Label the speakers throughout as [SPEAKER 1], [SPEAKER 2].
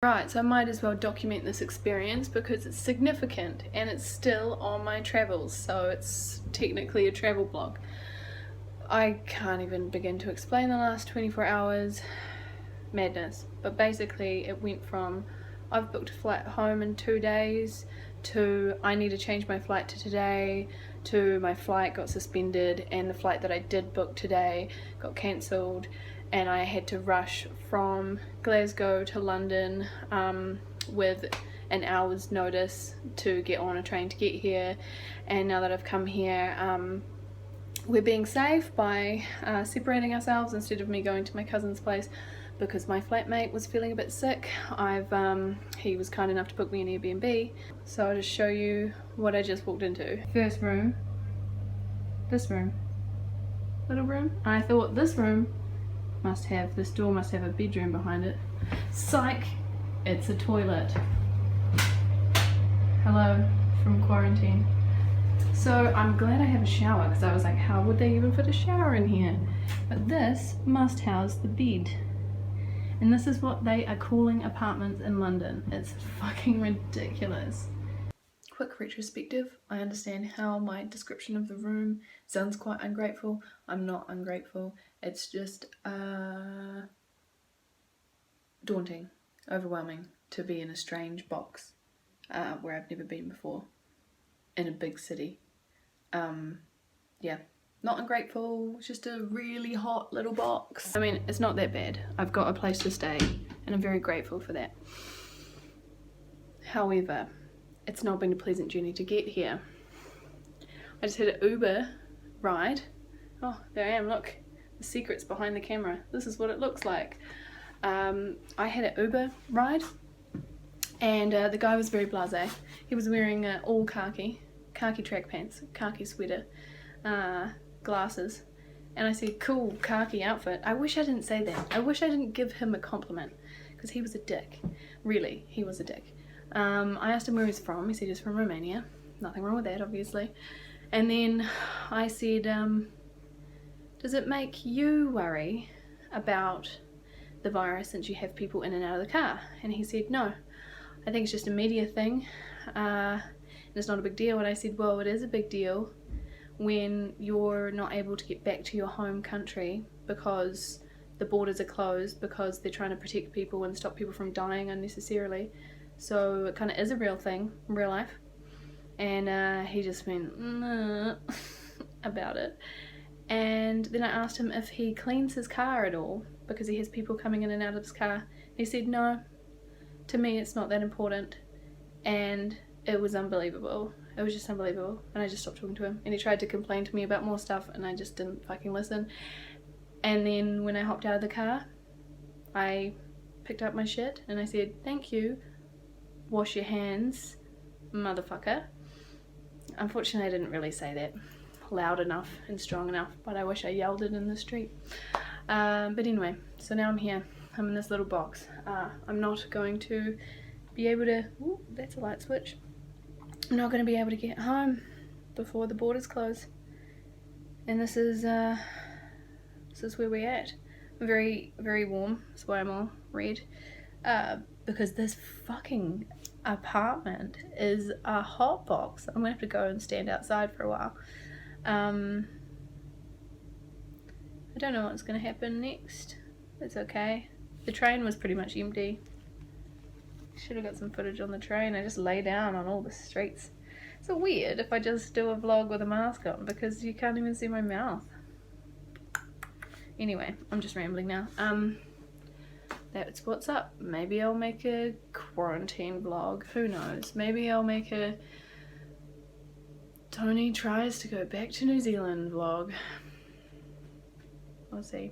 [SPEAKER 1] Right, so I might as well document this experience because it's significant and it's still on my travels, so it's technically a travel blog. I can't even begin to explain the last 24 hours. Madness. But basically it went from I've booked a flight home in 2 days to I need to change my flight to today to my flight got suspended and the flight that I did book today got cancelled and I had to rush from Glasgow to London with an hour's notice to get on a train to get here. And now that I've come here, we're being safe by separating ourselves instead of me going to my cousin's place because my flatmate was feeling a bit sick. He was kind enough to book me an Airbnb, so I'll just show you what I just walked into. First room, this room, little room. I thought this room this door must have a bedroom behind it. Psych, it's a toilet. Hello from quarantine. So I'm glad I have a shower because I was like, how would they even fit a shower in here? But this must house the bed. And this is what they are calling apartments in London. It's fucking ridiculous. Quick retrospective, I understand how my description of the room sounds quite ungrateful. I'm not ungrateful. It's just daunting, overwhelming to be in a strange box where I've never been before in a big city. Yeah, not ungrateful, it's just a really hot little box. I mean, it's not that bad. I've got a place to stay and I'm very grateful for that. However, it's not been a pleasant journey to get here. I just had an Uber ride. Oh, there I am, look. The secret's behind the camera. This is what it looks like. I had an Uber ride and the guy was very blasé. He was wearing all khaki track pants, khaki sweater, glasses, and I said, cool khaki outfit. I wish I didn't say that. I wish I didn't give him a compliment because he was a dick. Really, he was a dick. I asked him where he's from. He said he's from Romania. Nothing wrong with that, obviously. And then I said, does it make you worry about the virus since you have people in and out of the car? And he said, no, I think it's just a media thing. And it's not a big deal. And I said, well, it is a big deal when you're not able to get back to your home country because the borders are closed because they're trying to protect people and stop people from dying unnecessarily. So it kind of is a real thing in real life. And he just went about it. And then I asked him if he cleans his car at all because he has people coming in and out of his car. He said, no, to me it's not that important. And it was unbelievable. It was just unbelievable. And I just stopped talking to him. And he tried to complain to me about more stuff and I just didn't fucking listen. And then when I hopped out of the car, I picked up my shit and I said, thank you, wash your hands, motherfucker. Unfortunately, I didn't really say that loud enough and strong enough, but I wish I yelled it in the street. But anyway, so now I'm here. I'm in this little box. I'm not going to be able to, ooh, that's a light switch. I'm not going to be able to get home before the borders close. And this is where we're at. Very, very warm. That's why I'm all red. Because this fucking apartment is a hot box. I'm gonna have to go and stand outside for a while. I don't know what's gonna happen next. It's okay. The train was pretty much empty. Should have got some footage on the train. I just lay down on all the streets. It's so weird if I just do a vlog with a mask on because you can't even see my mouth. Anyway, I'm just rambling now. That's what's up. Maybe I'll make a quarantine vlog. Who knows? Maybe I'll make a Tony tries to go back to New Zealand vlog. We'll see.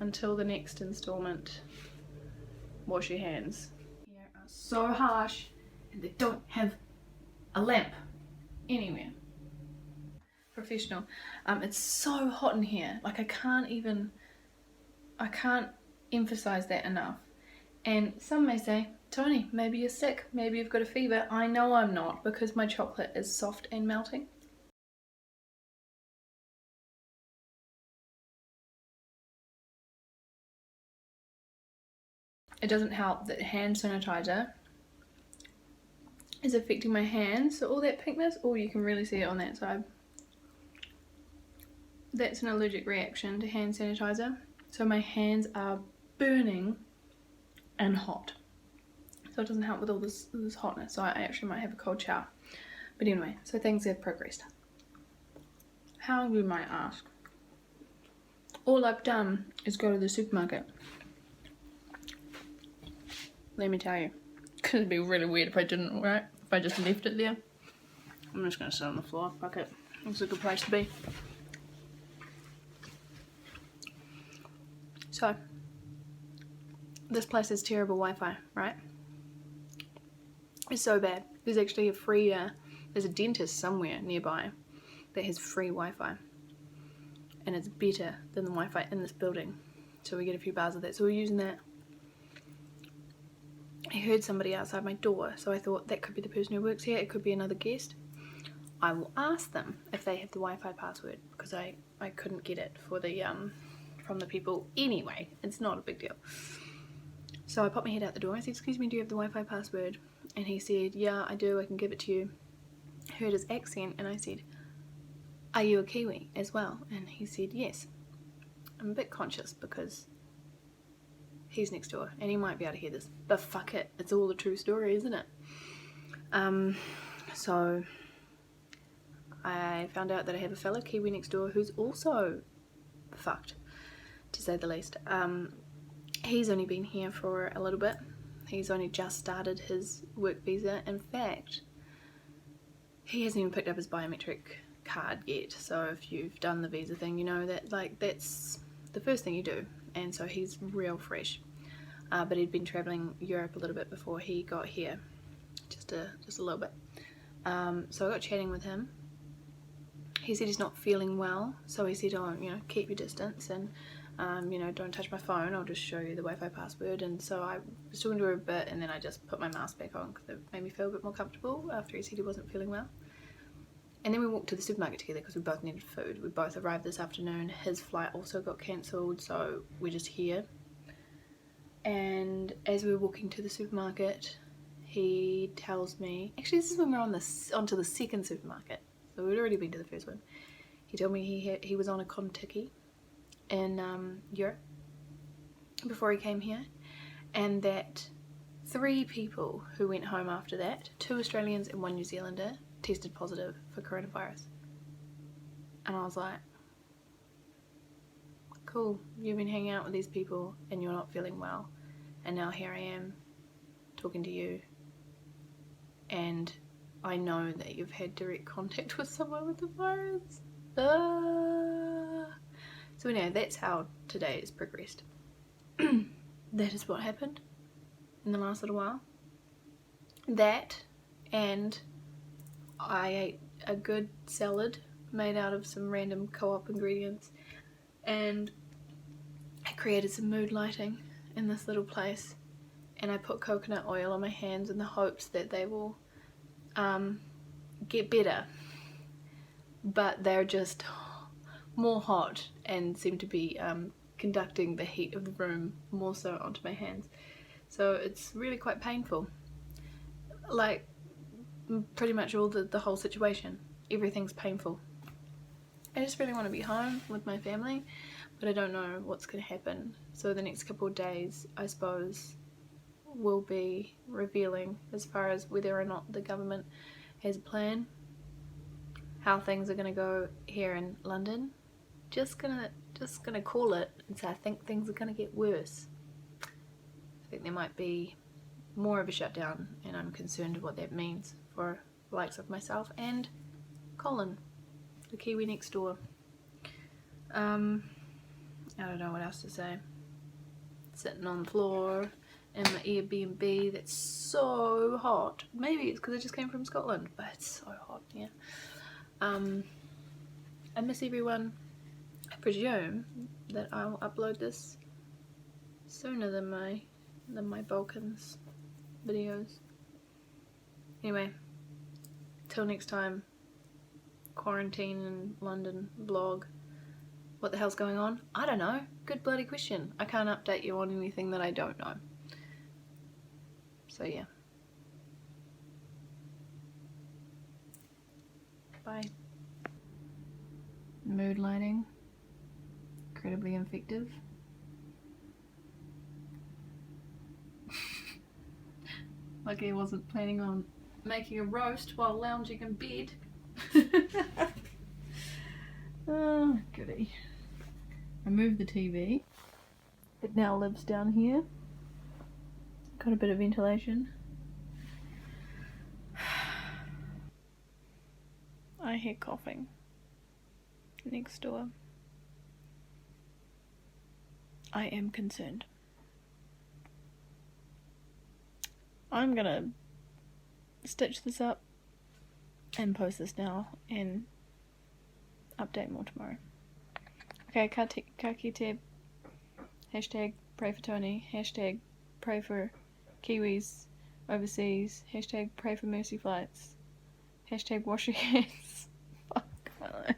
[SPEAKER 1] Until the next installment, wash your hands. Here are so harsh and they don't have a lamp anywhere. Professional. It's so hot in here. Like I can't emphasize that enough. And some may say, Tony, maybe you're sick, maybe you've got a fever. I know I'm not because my chocolate is soft and melting. it doesn't help that hand sanitizer is affecting my hands. So all that pinkness, oh, you can really see it on that side. That's an allergic reaction to hand sanitizer. So my hands are burning and hot. So it doesn't help with all this hotness. So I actually might have a cold shower. But anyway, so things have progressed. How, you might ask? All I've done is go to the supermarket. Let me tell you. Because it'd be really weird if I didn't, right? If I just left it there. I'm just going to sit on the floor. Fuck it. It's a good place to be. So, this place has terrible Wi-Fi, right? It's so bad. There's actually a free, there's a dentist somewhere nearby that has free Wi-Fi. And it's better than the Wi-Fi in this building. So we get a few bars of that. So we're using that. I heard somebody outside my door, so I thought that could be the person who works here. It could be another guest. I will ask them if they have the Wi-Fi password, because I couldn't get it for the from the people anyway. It's not a big deal. So I popped my head out the door. I said, "Excuse me, do you have the Wi-Fi password?" And he said, "Yeah, I do. I can give it to you." Heard his accent, and I said, "Are you a Kiwi as well?" And he said, "Yes." I'm a bit conscious because he's next door and he might be able to hear this, but fuck it, it's all a true story, isn't it? So I found out that I have a fellow Kiwi next door who's also fucked, to say the least. He's only been here for a little bit. He's only just started his work visa. In fact, he hasn't even picked up his biometric card yet. So if you've done the visa thing, you know that that's the first thing you do. And so he's real fresh. But he'd been travelling Europe a little bit before he got here, just a little bit. So I got chatting with him. He said he's not feeling well, so he said, "Oh, you know, keep your distance and you know, don't touch my phone. I'll just show you the Wi-Fi password." And so I was talking to her a bit, and then I just put my mask back on because it made me feel a bit more comfortable after he said he wasn't feeling well. And then we walked to the supermarket together because we both needed food. We both arrived this afternoon. His flight also got cancelled, so we're just here. And as we were walking to the supermarket, he tells me, actually this is when we're onto the second supermarket, so we'd already been to the first one. He told me he was on a Kontiki in Europe before he came here, and that 3 people who went home after that, 2 Australians and 1 New Zealander, tested positive for coronavirus. And I was like, cool, you've been hanging out with these people and you're not feeling well, and now here I am talking to you, and I know that you've had direct contact with someone with the virus. So anyway, that's how today has progressed. That is what happened in the last little while. That, and I ate a good salad made out of some random co-op ingredients, and I created some mood lighting in this little place, and I put coconut oil on my hands in the hopes that they will get better, but they're just more hot and seem to be conducting the heat of the room more so onto my hands. So it's really quite painful. Like, pretty much all the whole situation. Everything's painful. I just really want to be home with my family, but I don't know what's going to happen. So the next couple of days, I suppose, will be revealing as far as whether or not the government has a plan, how things are going to go here in London. Just gonna call it and say I think things are going to get worse. I think there might be more of a shutdown, and I'm concerned what that means for the likes of myself and Colin, the Kiwi next door. I don't know what else to say. Sitting on the floor in my Airbnb that's so hot. Maybe it's because I just came from Scotland, but it's so hot here. I miss everyone. I presume that I'll upload this sooner than my Balkans videos. Anyway, till next time, quarantine in London vlog. What the hell's going on? I don't know. Good bloody question. I can't update you on anything that I don't know. So yeah. Bye. Mood lighting. Incredibly effective. Lucky I wasn't planning on making a roast while lounging in bed. Oh, goody. I moved the TV. It now lives down here. Got a bit of ventilation. I hear coughing next door. I am concerned. I'm gonna stitch this up and post this now and update more tomorrow. Okay, ka kite, hashtag pray for Tony, hashtag pray for Kiwis overseas, hashtag pray for mercy flights, hashtag wash your hands. Fuck.